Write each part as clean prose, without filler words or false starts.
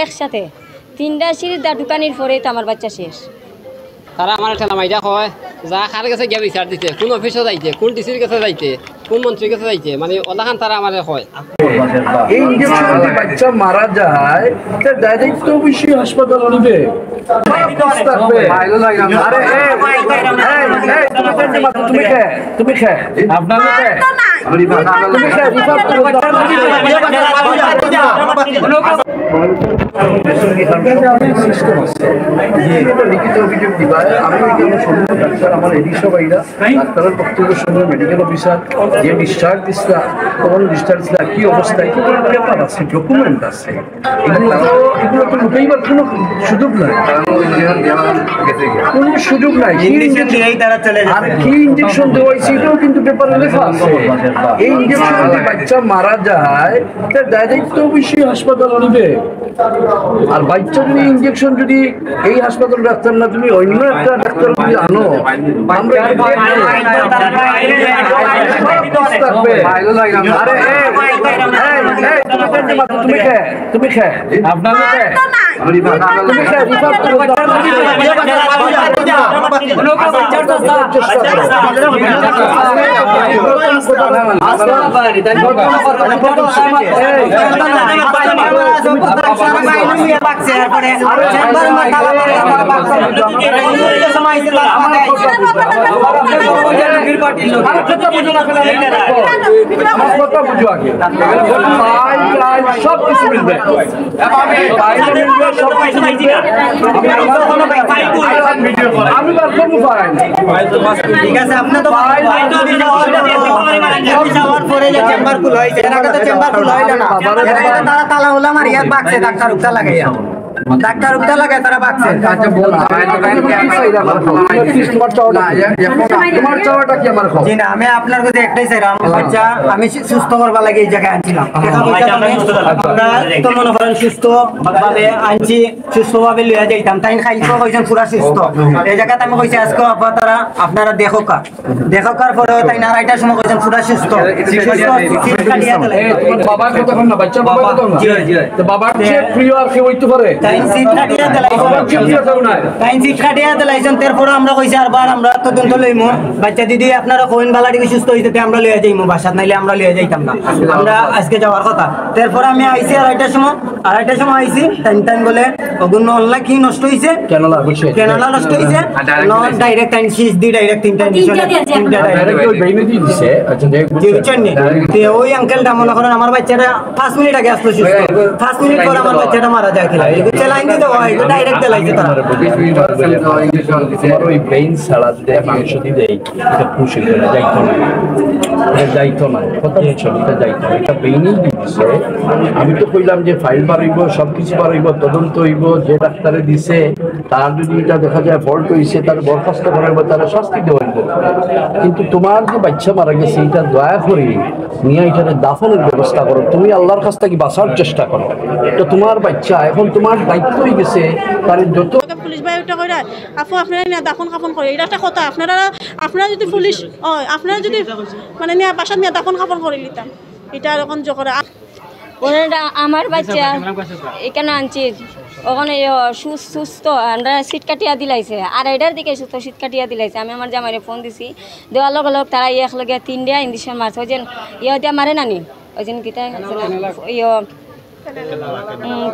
একসাথে তিনটা সিঁড়ির দা দোকানের পরেই তো আমার বাচ্চা শেষ। তারা আমার ঠেলা মাইটা কয় যা কার কাছে গিয়ে বিচার দিতে, কোন অফিসে যাইতে, কোন ডিসির কাছে যাইতে, কোন মন্ত্রীর কাছে যাইতে, মানে ওলাখান তারা আমার কয়। এই যে বাচ্চা মারা যায় ডাইরেক্ট তো অবশ্যই হাসপাতাল নিবে। তুমি খে আপনার লিখিত অভিযোগ দিবা। আমি ডাক্তার আমার এডিশো বাইরা ডাক্তারের বক্তব্য শুনে মেডিকেল অফিসার যে ডিসচার্জ দিচ্ছা কখন ডিসচার্জ দিচ্ছা কি অবস্থায় পেপার আছে, ডকুমেন্ট আছে, এগুলো তো লুকাইবার কোনো সুযোগ নাই, কোনো সুযোগ নাই। আর কি ইঞ্জেকশন দেওয়া হয়েছে এটাও কিন্তু পেপারে লেখা আছে। এই ইঞ্জেকশন যদি বাচ্চা মারা যায় ডাইরেক্ট তো অবশ্যই হাসপাতাল নিবে। আর বাচ্চা যদি ইঞ্জেকশন যদি এই হাসপাতাল ডাক্তার না তুমি অন্য একটা ডাক্তার যদি আনো তুমি খে আপনার সব কিছু মিলবে, আমি ঠিক আছে। আপনার তো যাওয়ার পরে যে চেম্বার খুল হয়েছে, এর আগে তো চেম্বার খুল হইল না, এর আগে তো তারা তালা হলাম আর ইয়াত বাগছে ডাক্তার উঠতে লাগে, ডাক্তার উঠতে লাগে তারা বাগছে। আচ্ছা বল জি না, আমি আপনার কাছে একটাই চাইলাম, বাচ্চা আমি সুস্থ করবার লাগে এই জায়গায় আনছিলাম। আমরা তো মনে করেন সুস্থ ভাবে আনছি, সুস্থ ভাবে লিয়া যাইতাম, তাই খাইছো কইছেন পুরা সুস্থ। এই জায়গাতে আমি কইছি আজকে তারা আপনারা দেখো কার পরে তাই না আড়াইটার সময় কইছেন পুরা সুস্থ। বাবার কথা না, বাচ্চা বাবার কথা না, তো বাবার যে প্রিয় আর কেউ হইতে পারে আমরা কইছি আরবার আমরা তদন্ত লইমু, বাচ্চা দিদি আপনারা কইন বালাটি সুস্থ হইতে আমরা লইয়া যাইমু বাসাত, নাইলে আমরা লইয়া যাইতাম না। আমরা আজকে যাওয়ার কথা, তারপরে আমি আইছি আড়াইটার সময় আইছি, টাইম বলে অগুণ অনলাইন কি নষ্ট হইছে, কেনলা নষ্ট হইছে, ডাইরেক্ট টাইম শীষ দি ডাইরেক্ট তিনটা ওই আঙ্কেলটা মনে করেন আমার বাচ্চাটা 5 মিনিট আগে আসলো সুস্থ, 5 মিনিট পরে আমার বাচ্চাটা মারা যায়। কিনা লাইন দিতে হয় ডাইরেক্ট লাইছে তারা ওই ব্রেইন ছাড়া যদি আমি ওষুধই দেই এটা খুশি করে যাইতো না কথা বলছো, এটা যাইতো না, এটা ব্রেইনই দিচ্ছে। আমি তো কইলাম যে ফাইল বাড়াইব, সবকিছু বাড়াইব, তদন্ত হইব, যে ডাক্তারে দিছে তার যদি এটা দেখা যায় ফল্ট হয়েছে তার বরখাস্ত করাইব, তারা শাস্তি দেওয়া হইব। কিন্তু তোমার যে বাচ্চা মারা গেছে এটা দয়া করে নিয়ে এখানে দাফনের ব্যবস্থা করো, তুমি আল্লাহর কাছ থেকে বাঁচার চেষ্টা করো। তো তোমার বাচ্চা এখন তোমার দায়িত্ব হয়ে গেছে, তার যত পুলিশ ভাই ওটা কইরা আপু আপনারা নিয়ে দাফন কাফন করে, এটা একটা কথা। আপনারা যদি পুলিশ আপনারা যদি মানে নিয়ে বাসাত নিয়ে দাফন কাফন করে নিতাম, এটা এরকম জোকরা ওনারা আমার বাচ্চা এখানে আনছি ওখানে সুস্থ আমরা সিট কাটিয়া দিলাইছে, আর এটার দিকে সুস্থ সিট কাটিয়া দিলাইছে। আমি আমার জামাইরে ফোন দিছি, দেওয়ার লগে লগে তারা একলগে 3টা ইঞ্জেকশন মারছে। ওই যে দিয়া মারে নানি ওই যে গীতা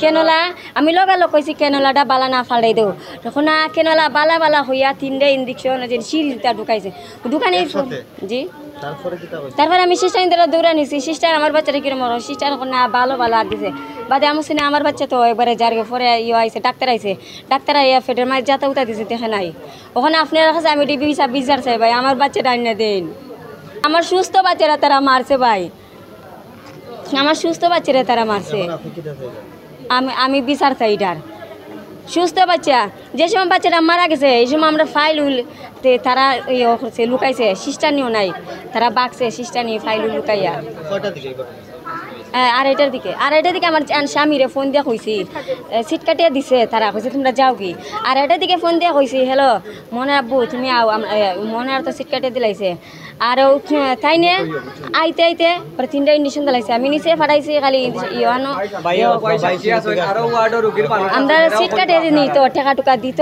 কেনলা, আমি লগালগ কইছি কেনলাটা বালা না ফালাই দেও, তখন না কেনলা বালা হইয়া 3টা ইঞ্জেকশন ওই যে সিরিজটা ঢুকাইছে ঢুকানি। জি তারপরে আমি সিস্টার ইন্দারা দৌড়া নিছি, সিস্টার আমার বাচ্চাটা কিরম সিস্টার এখন না ভালো আর দিছে বাদে আমার শুনে আমার বাচ্চা তো একবারে যারগে পরে আইছে ডাক্তার আইয়া ফেটের মায়ের যাতা উতা দিছে দেখে নাই। ওখানে আপনার কাছে আমি বিচার চাই ভাই, আমার বাচ্চাটা আইনা দেন, আমার সুস্থ বাচ্চারা তারা মারছে ভাই, আমার সুস্থ বাচ্চারা তারা মারছে। আমি বিচার চাই এটার সুস্থ বাচ্চা। যে সময় বাচ্চাটা মারা গেছে এই সময় আমরা ফাইল তারা করছে লুকাইছে, সিস্টার নিয়েও নাই, তারা বাগছে সিস্টার নিয়ে ফাইল লুকাইয়া। আড়াইটার দিকে আমার স্বামীরে ফোন দিয়া কইছি, সিট কাটিয়া দিছে, তারা কইছে তোমরা যাও কি। আড়াইটার দিকে ফোন দিয়া কইছি, হ্যালো মনে আব্বু তুমি আও, মনে আর তো সিট কাটিয়া দিলাইছে। আর তাই নে আইতে আইতে পরে 3টা ইঞ্জেকশন দিলাইছে আমি নিচে ফাটাইছি খালি ইয়ানো আমরা সিট কাটে নিত টাকা টুকা দিত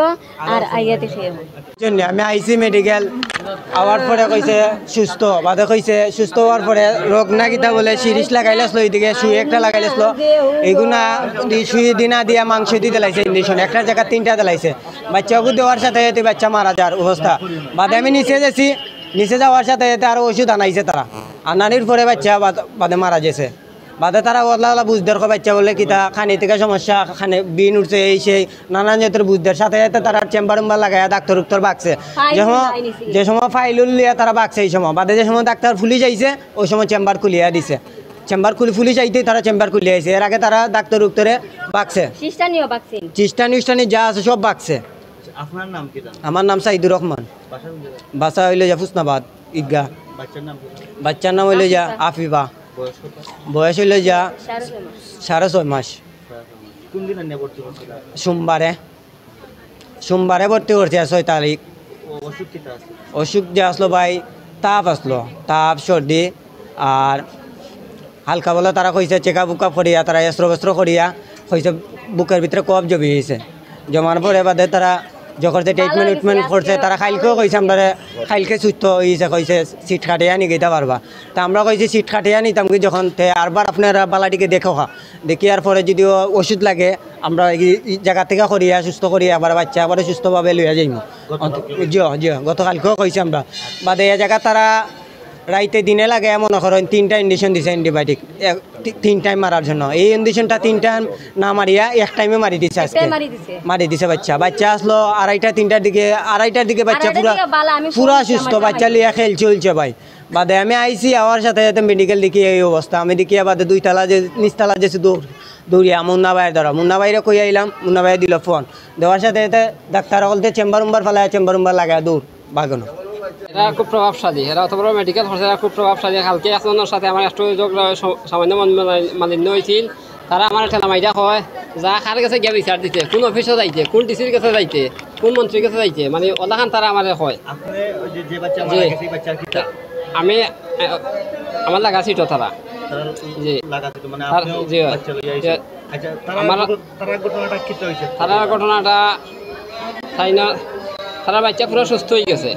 আর আইয়া দেখে জন্য আমি আইসি মেডিকেল আওয়ার পরে কইছে সুস্থ বাদে কইছে সুস্থ হওয়ার পরে রোগ না কিতা বলে সিরিজ লাগাইলাসলো এইদিকে সুই একটা লাগাইলাসলো এইগুনা সুই দিনা দিয়া মাংস দিয়ে দিলাইছে ইঞ্জেকশন একটা জায়গা 3টা দিলাইছে বাচ্চাকে দেওয়ার সাথে সাথে বাচ্চা মারা যাওয়ার অবস্থা বাদে আমি নিচে গেছি নিচে যাওয়ার সাথে সাথে আরো ওষুধ আনাইছে তারা আনানির পরে বাচ্চা বাদে মারা গেছে বাদে তারা ওলা বুঝদের বাচ্চা বলে কিতা খানি থেকে সমস্যা খানে বিন উঠছে এই সেই নানান জাতের বুঝদের সাথে সাথে তারা চেম্বার উম্বার লাগাইয়া ডাক্তার উক্তর বাগছে যে সময় ফাইল লিয়া তারা বাগছে এই সময় বাদে যে সময় ডাক্তার ফুলি যাইছে ওই সময় চেম্বার খুলিয়া দিছে চেম্বার ফুলি যাইতে তারা চেম্বার খুলিয়া আইছে এর আগে তারা ডাক্তার উক্তরে বাগছে চিস্টানি যা আছে সব বাগছে। আপনার নাম কি? আমার নাম সাইদুর রহমান, বাসা হইলে যা ফুসনাবাদ ঈদগাহ। বাচ্চার নাম হইলে যা আফিফা, বয়স হইলে যা 6.5 মাস। সোমবারে ভর্তি করছে 6 তারিখ। অসুখ যে আসলো ভাই তাপ আসলো, তাপ সর্দি আর হালকা বলে তারা কইছে চেকআপ উকআপ করিয়া তারা এস্ত্র করিয়া কইছে বুকের ভিতরে কফ জমি হয়েছে। জমার পরে বাদে তারা যখন যে ট্রিটমেন্ট করছে তারা খাইলকেও কইছে আমরা খাইলকে সুস্থ হয়েছে, কইছে সিট কাটিয়ে আনি গেতে পারবা। তা আমরা কইছি সিট কাটিয়ে আনিতাম কি যখন আরবার আপনারা বালাটিকে দেখো দেখিয়ার পরে যদি ওষুধ লাগে আমরা এই জায়গা থেকে করিয়া সুস্থ করিয়া আবার বাচ্চা আবার সুস্থভাবে লইয়া যাইম। গতকালকেও কইছি আমরা বাদে এই জায়গা তারা রাইতে দিনে লাগে মনে করেন 3টা ইঞ্জেকশন দিছে অ্যান্টিবায়োটিক 3 টাইম মারার জন্য। এই ইঞ্জেকশনটা 3 টাইম না মারিয়া 1 টাইমে মারি দিছে আজকে মারি দিছে। বাচ্চা আসলো 2:30-3টার দিকে, 2:30টার দিকে বাচ্চা পুরা সুস্থ, বাচ্চা লিয়া খেল চলছে ভাই। বাদে আমি আইসি আওয়ার সাথে সাথে মেডিকেল দেখি এই অবস্থা। আমি দেখিয়া বাদে 2 তালা যে নিচতলা যেছে দৌড়িয়া মুন্না ভাইয়ের দ্বারা মুন্না ভাইরে কই আইলাম, মুন্না ভাই দিল ফোন দেওয়ার সাথে সাথে ডাক্তার বলতে চেম্বার উম্বার ফেলায় চেম্বার উম্বার লাগায় দৌড় বাগানো। এরা খুব প্রভাবশালী, এরা অত বড় মেডিকেল করছে, এরা খুব প্রভাবশালী। কালকে একজনের সাথে আমার একটু সামান্য মালিন্য হয়েছিল। তারা আমার ঠেলা মাইটা কয় যা কার কাছে গিয়ে বিচার দিতে, কোন অফিসে যাইতে, কোন ডিসির কাছে যাইতে, কোন মন্ত্রীর কাছে যাইতে, মানে ওলাখান তারা আমার কয়। আমি আমার লাগাছি তো তারা তারা ঘটনাটা তাই না, তারা বাচ্চা পুরো সুস্থ হয়ে গেছে।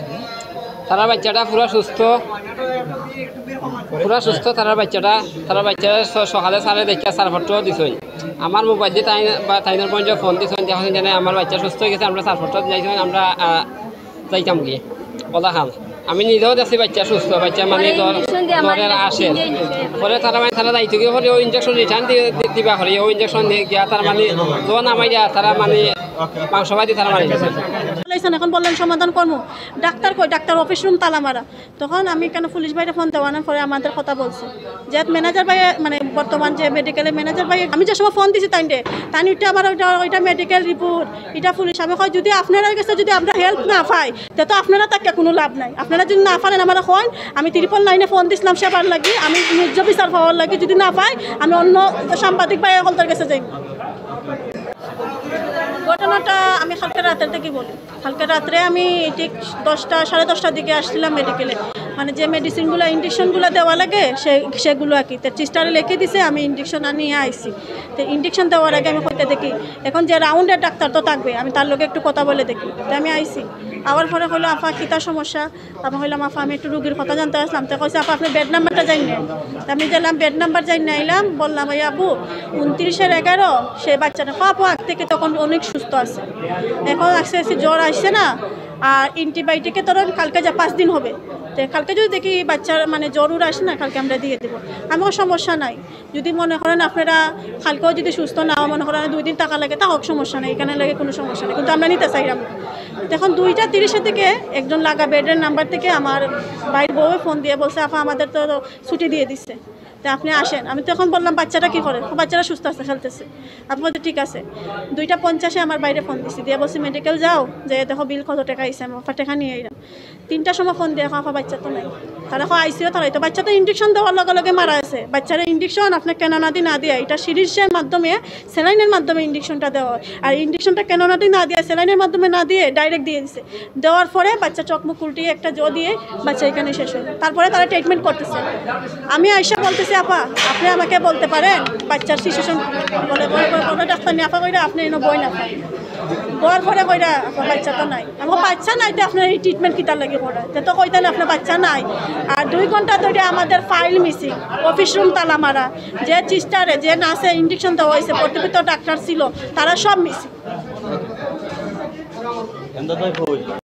তারা বাচ্চাটা পুরো সুস্থ। তারা বাচ্চাটা সকালে সারে দেখে সারফটও দিছে। আমার মোবাইল দিয়ে তাইনের পর্যন্ত ফোন দিয়েছেন, দেখেন জানে আমার বাচ্চা সুস্থ হয়ে গেছে, আমরা সারফট যাইছেন, আমরা যাইতাম কি ওলা খান। আমি নিজেও দেখছি বাচ্চা সুস্থ, বাচ্চা মানে ধরের আসে পরে তারা মানে তারা দায়িত্ব গিয়ে পরে ওই ইঞ্জেকশন রিটার্ন দিবা করে ওই ইঞ্জেকশন গিয়া তার মানে যখন নামাই দেওয়া তারা মানে মাংস ভাই তারা মারি গেছে। এখন বললেন সমাধান কর্ম ডাক্তার কই, ডাক্তার অফিস রুম তালা মারা। তখন আমি কেন পুলিশ ভাইরে ফোন দেওয়ানোর পরে আমাদের কথা বলছে যে ম্যানেজার ভাই মানে বর্তমান যে মেডিকেলের ম্যানেজার ভাই, আমি যে সময় ফোন দিছি তাই ওইটা আবার ওইটা মেডিকেল রিপোর্ট এটা পুলিশ। আমি হয় যদি আপনারা কাছে যদি আমরা হেল্প না পাই তো আপনারা তাকে কোনো লাভ নাই। আপনারা যদি না পারেন আমার হয় আমি 999 ফোন দিছিলাম সেবার লাগি, আমি নিজ বিচার পাওয়ার লাগি। যদি না পাই আমি অন্য সাংবাদিক ভাই হলতার কাছে যাই। ঘটনাটা আমি কালকে রাতের থেকে বলি। কালকে রাত্রে আমি ঠিক 10টা-10:30টার দিকে আসছিলাম মেডিকেলে, মানে যে মেডিসিনগুলো ইঞ্জেকশনগুলো দেওয়া লাগে সেগুলো আর কি সিস্টারে লিখে দিছে। আমি ইঞ্জেকশন আনিয়ে আইসি। তো ইঞ্জেকশন দেওয়ার আগে আমি হইতে দেখি এখন যে রাউন্ডের ডাক্তার তো থাকবে, আমি তার লোকে একটু কথা বলে দেখি। তো আমি আইসি আবার পরে হইলো আফা কিতা সমস্যা। আমি হইলাম আফা আমি একটু রুগীর কথা জানতে আসলাম। তো কইছে আপা আপনি বেড নাম্বারটা জানি না। আমি গেলাম বেড নাম্বার জানি না আইলাম, বললাম ভাই আবু 29/11 সে বাচ্চাটা আপু আগ থেকে তখন অনেক সুস্থ আছে, এখন আস্তে আস্তে জ্বর আসছে না আর অ্যান্টিবায়োটিকে ধরেন কালকে যা 5 দিন হবে। তো কালকে যদি দেখি বাচ্চার মানে জ্বর আসে না কালকে আমরা দিয়ে দেবো। আমার সমস্যা নাই, যদি মনে করেন আপনারা কালকেও যদি সুস্থ নাও মনে করেন 2 দিন টাকা লাগে তা হোক, সমস্যা নেই, এখানে লাগে কোনো সমস্যা নেই, কিন্তু আমরা নিতে চাইলাম না। এখন 2:30 থেকে একজন লাগা বেডের নাম্বার থেকে আমার ভাইয়ের বউয়ে ফোন দিয়ে বলছে আপা আমাদের তো ছুটি দিয়ে দিচ্ছে, তো আপনি আসেন। আমি তখন বললাম বাচ্চাটা কী করে, বাচ্চারা সুস্থ আছে খেলতেছে। আপনি বলতে ঠিক আছে। 2:50 আমার বাইরে ফোন দিচ্ছি দিয়ে বলছি মেডিকেল যাও যে দেখো বিল কত টাকা আইসে, আমি টাকা নিয়ে এলাম। 3টার সময় ফোন দিয়ে আপা বাচ্চা তো নাই, তারা আইসিও তারা তো বাচ্চা তো ইঞ্জেকশন দেওয়ার লগে লগে মারা আছে। বাচ্চারা ইঞ্জেকশন আপনার কেননাদি না দিয়ে এটা সিরিজের মাধ্যমে স্যালাইনের মাধ্যমে ইঞ্জেকশনটা দেওয়া হয়, আর ইঞ্জেকশনটা কেননাদি না দিয়ে স্যালাইনের মাধ্যমে না দিয়ে ডাইরেক্ট দিয়ে দিছে। দেওয়ার পরে বাচ্চা চোখমুখ উল্টিয়ে একটা জো দিয়ে বাচ্চা এখানে শেষ হয়। তারপরে তারা ট্রিটমেন্ট করতেছে। আমি আইসা বলতেছি আপা আপনি আমাকে বলতে পারেন বাচ্চার সিচুয়েশন বলে বলে ডাক্তার নিয়ে আপা কইরা আপনি এনে বই না পাই বর পরে কইরা আপনার বাচ্চা তো নাই। আমার বাচ্চা নাই তো আপনার এই ট্রিটমেন্ট কিতার লাগে করা তো কইতেন আপনার বাচ্চা নাই। আর 2 ঘন্টা ধরে আমাদের ফাইল মিসিং, অফিস রুম তালা মারা, যে সিস্টারে যে নার্সে ইঞ্জেকশন দেওয়া হয়েছে প্রতিপিত ডাক্তার ছিল তারা সব মিসিং।